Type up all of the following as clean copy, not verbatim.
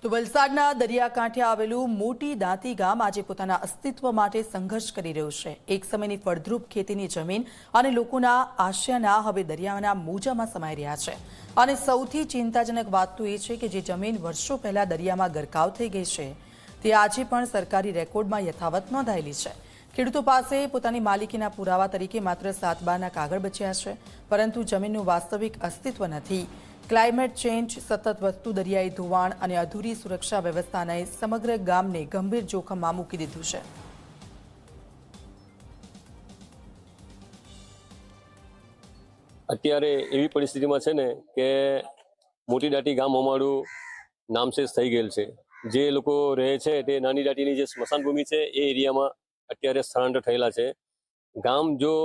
તો વલસાડના દરિયાકાંઠે આવેલું મોટી દાંતી ગામ આજે પોતાના અસ્તિત્વ માટે સંઘર્ષ કરી રહ્યું છે। એક સમયની ફળદ્રુપ ખેતીની જમીન અને લોકોના આશયાના હવે દરિયાના મોજામાં સમાઈ રહ્યા છે। અને સૌથી ચિંતાજનક વાત તો એ છે કે જે જમીન વર્ષો પહેલા દરિયામાં ગરકાવ થઈ ગઈ છે તે આજે પણ સરકારી રેકોર્ડમાં યથાવત નોંધાયેલી છે। ખેડૂતો પાસે પોતાની માલિકીના પુરાવા તરીકે માત્ર 7 બારના કાગળ બચ્યા છે, પરંતુ જમીનનું વાસ્તવિક અસ્તિત્વ નથી। ક્લાઇમેટ ચેન્જ, સતત વધતું દરિયાઈ ધોવાણ અને અધૂરી સુરક્ષા વ્યવસ્થાને સમગ્ર ગામને ગંભીર જોખમમાં મૂકી દીધું છે। અત્યારે એવી પરિસ્થિતિમાં છે ને કે મોટી દાંતી ગામ અમારું નામશેષ થઈ ગયેલ છે। જે લોકો રહે છે તે નાની દાંતીની જે સ્મશાન ભૂમિ છે એ એરિયામાં અત્યારે સ્થળાંતર થયેલા છે। ગામ જો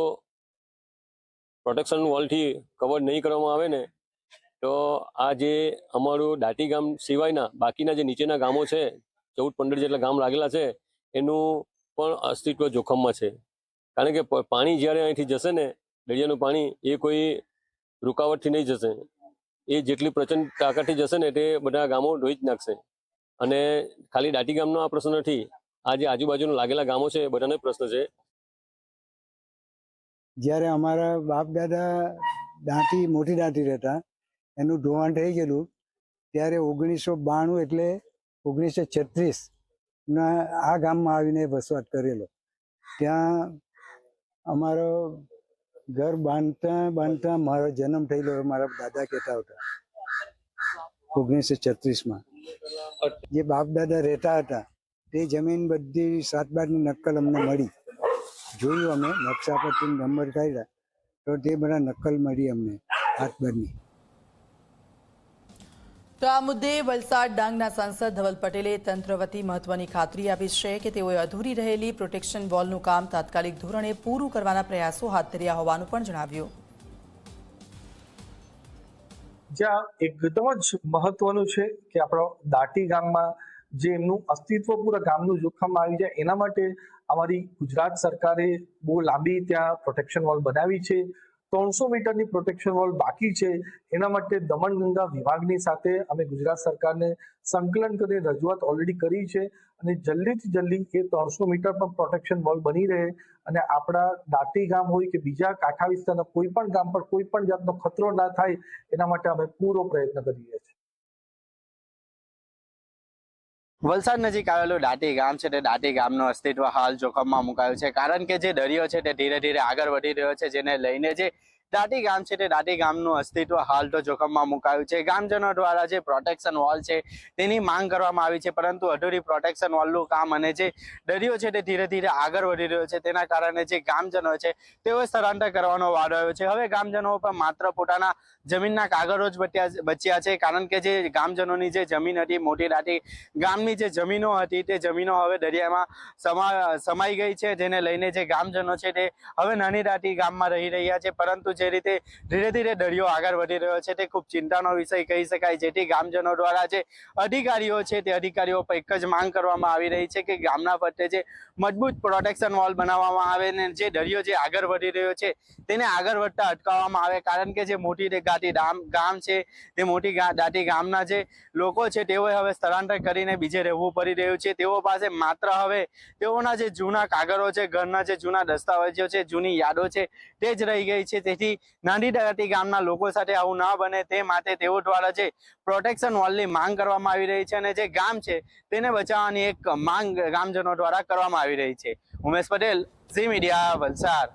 પ્રોટેક્શન વોલથી કવર નહીં કરવામાં આવે ને તો આ જે અમારું દાંતી ગામ સિવાયના બાકીના જે નીચેના ગામો છે, 14-15 જેટલા ગામ લાગેલા છે, એનું પણ અસ્તિત્વ જોખમમાં છે। કારણ કે પાણી જ્યારે અહીંથી જશે ને, દરિયાનું પાણી એ કોઈ રૂકાવટથી નહીં જશે, એ જેટલી પ્રચંડ તાકાતથી જશે ને તે બધા ગામો ધોઈ જ નાખશે। અને ખાલી દાંતી ગામનો આ પ્રશ્ન નથી, આ જે આજુબાજુના લાગેલા ગામો છે એ બધાનો પ્રશ્ન છે। જ્યારે અમારા બાપ દાદા દાંતી મોટી દાંતી રહેતા, એનું ધોવાણ થઈ ગયેલું ત્યારે 1992 એટલે 1936 ના આ ગામમાં આવીને વસવાટ કરેલો। ત્યાં અમારો ઘર બાંધતા મારો જન્મ થયેલો મારા દાદા કહેતા હતા 1936માં। જે બાપ દાદા રહેતા હતા તે જમીન બધી 7 બારની નકલ અમને મળી, જોયું અમે નકશા પરથી નંબર કાઢ્યા તો તે બધા નકલ મળી અમને 8 બારની। તો આ મુદ્દે વલસાડ ડાંગના સાંસદ ધવલ પટેલે તંત્ર વતી મહત્વની ખાતરી આપી છે કે તેઓએ અધૂરી રહેલી પ્રોટેક્શન વોલનું કામ તાત્કાલિક ધોરણે પૂરું કરવાના પ્રયાસો હાથ ધર્યા હોવાનું પણ જણાવ્યું। જ્યાં એકદમ જ મહત્વનું છે કે આપણો દાંતી ગામમાં જે એમનું અસ્તિત્વ પૂરા ગામનું જોખમમાં આવી જાય એના માટે અમારી ગુજરાત સરકારે બહુ લાંબી ત્યાં પ્રોટેક્શન વોલ બનાવી છે। 300 મીટરની પ્રોટેક્શન વોલ બાકી છે। એના માટે દમણગંગા વિભાગની સાથે અમે ગુજરાત સરકારને સંકલન કરી રજૂઆત ઓલરેડી કરી છે અને જલ્દીથી જલ્દી એ 300 મીટર પર પ્રોટેક્શન વોલ બની રહે અને આપણા દાંતી ગામ હોય કે બીજા કાંઠા વિસ્તારના કોઈ પણ ગામ પર કોઈ પણ જાતનો ખતરો ના થાય એના માટે અમે પૂરો પ્રયત્ન કરી રહ્યા છીએ। વલસાડ નજીક આવેલું દાંતી ગામ છે તે દાંતી ગામનું અસ્તિત્વ હાલ જોખમમાં મુકાયું છે, કારણ કે જે દરિયો છે તે ધીરે ધીરે આગળ વધી રહ્યો છે, જેને લઈને જે દાંતી ગામ છે તે દાંતી ગામનું અસ્તિત્વ હાલ તો જોખમમાં મુકાયું છે। ગામજનો દ્વારા જે પ્રોટેક્શન વોલ છે તેની માંગ કરવામાં આવી છે, પરંતુ અધૂરી પ્રોટેક્શન વોલનું કામ અને જે દરિયો છે તે ધીરે ધીરે આગળ વધી રહ્યો છે, તેના કારણે જે ગામજનો છે તેઓ સ્થળાંતર કરવાનો વારો આવ્યો છે। હવે ગામજનો પર માત્ર પોતાના જમીનના કાગળો જ બચ્યા છે, કારણ કે જે ગામજનોની જે જમીન હતી, મોટી દાંતી ગામની જે જમીનો હતી તે જમીનો હવે દરિયામાં સમાઈ ગઈ છે, જેને લઈને જે ગામજનો છે તે હવે નાની દાંતી ગામમાં રહી રહ્યા છે। પરંતુ જે રીતે ધીરે ધીરે દરિયો આગળ વધી રહ્યો છે તે ખૂબ ચિંતાનો વિષય કહી શકાય, જેથી ગામજનો દ્વારા જે અધિકારીઓ છે તે અધિકારીઓ પર એક જ માંગ કરવામાં આવી રહી છે કે ગામના ફરતે જે મજબૂત પ્રોટેક્શન વોલ બનાવવામાં આવે ને જે દરિયો જે આગળ વધી રહ્યો છે તેને આગળ વધતા અટકાવવામાં આવે, કારણ કે જે મોટી દાંતી ગામ છે તે મોટી દાંતી ગામના જે લોકો છે તેઓએ હવે સ્થળાંતર કરીને બીજે રહેવું પડી રહ્યું છે। તેઓ પાસે માત્ર હવે તેઓના જે જૂના કાગળો છે, ઘરના જે જૂના દસ્તાવેજો છે, જૂની યાદો છે તે જ રહી ગઈ છે। તેથી નાની દાંતી ગામના લોકો સાથે આવું ન બને તે માટે તેઓ દ્વારા જે પ્રોટેક્શન વોલની માંગ કરવામાં આવી રહી છે અને જે ગામ છે તેને બચાવવાની એક માંગ ગામજનો દ્વારા કરવામાં આવી રહી છે। ઉમેશ પટેલ, ઝી મીડિયા, વલસાડ।